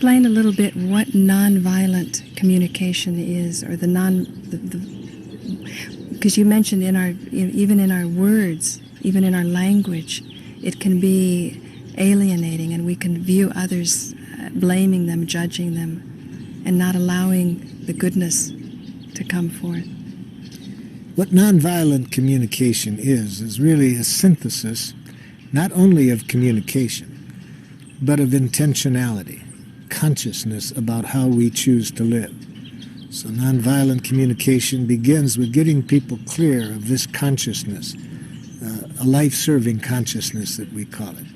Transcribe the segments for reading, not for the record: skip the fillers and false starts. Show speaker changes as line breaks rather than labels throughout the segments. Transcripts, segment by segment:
Explain a little bit what nonviolent communication is, or because you mentioned even in our words, even in our language, it can be alienating, and we can view others, blaming them, judging them, and not allowing the goodness to come forth.
What nonviolent communication is really a synthesis not only of communication, but of intentionality, consciousness about how we choose to live. So nonviolent communication begins with getting people clear of this consciousness, a life-serving consciousness that we call it.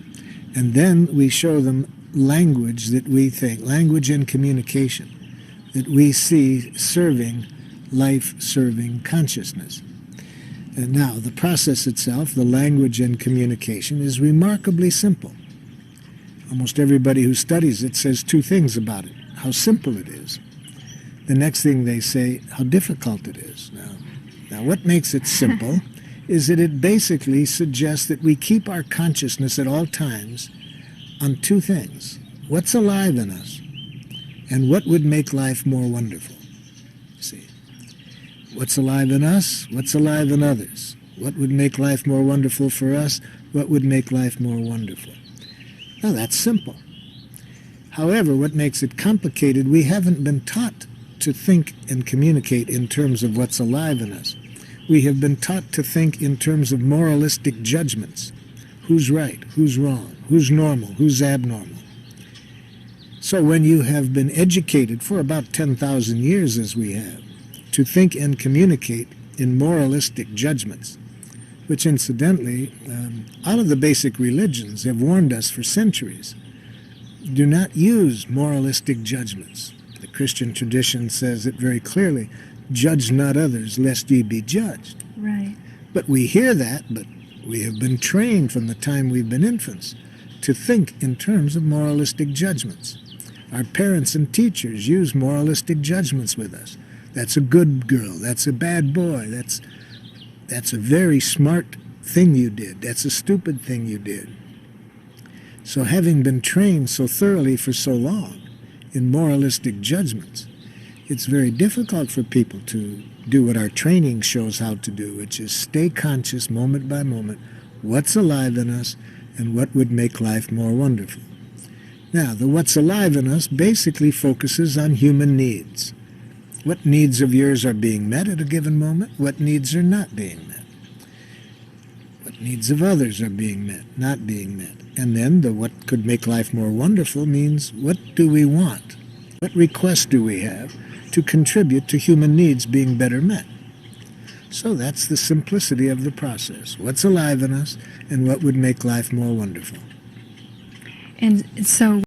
And then we show them language that we think, language and communication, that we see serving life-serving consciousness. And now, the process itself, the language and communication, is remarkably simple. Almost everybody who studies it says two things about it: how simple it is. The next thing they say, how difficult it is. Now what makes it simple is that it basically suggests that we keep our consciousness at all times on two things: what's alive in us and what would make life more wonderful. See, what's alive in us, what's alive in others, what would make life more wonderful for us, what would make life more wonderful. Now that's simple. However, what makes it complicated, we haven't been taught to think and communicate in terms of what's alive in us. We have been taught to think in terms of moralistic judgments. Who's right, who's wrong, who's normal, who's abnormal. So when you have been educated for about 10,000 years, as we have, to think and communicate in moralistic judgments, which incidentally, all of the basic religions have warned us for centuries, do not use moralistic judgments. The Christian tradition says it very clearly: judge not others, lest ye be judged.
Right.
But we hear that, but we have been trained from the time we've been infants to think in terms of moralistic judgments. Our parents and teachers use moralistic judgments with us. That's a good girl, that's a bad boy, that's a very smart thing you did, that's a stupid thing you did. So having been trained so thoroughly for so long in moralistic judgments, it's very difficult for people to do what our training shows how to do, which is stay conscious moment by moment, what's alive in us and what would make life more wonderful. Now, the what's alive in us basically focuses on human needs. What needs of yours are being met at a given moment? What needs are not being met? What needs of others are being met, not being met? And then the what could make life more wonderful means, what do we want? What requests do we have to contribute to human needs being better met? So that's the simplicity of the process. What's alive in us and what would make life more wonderful.
And so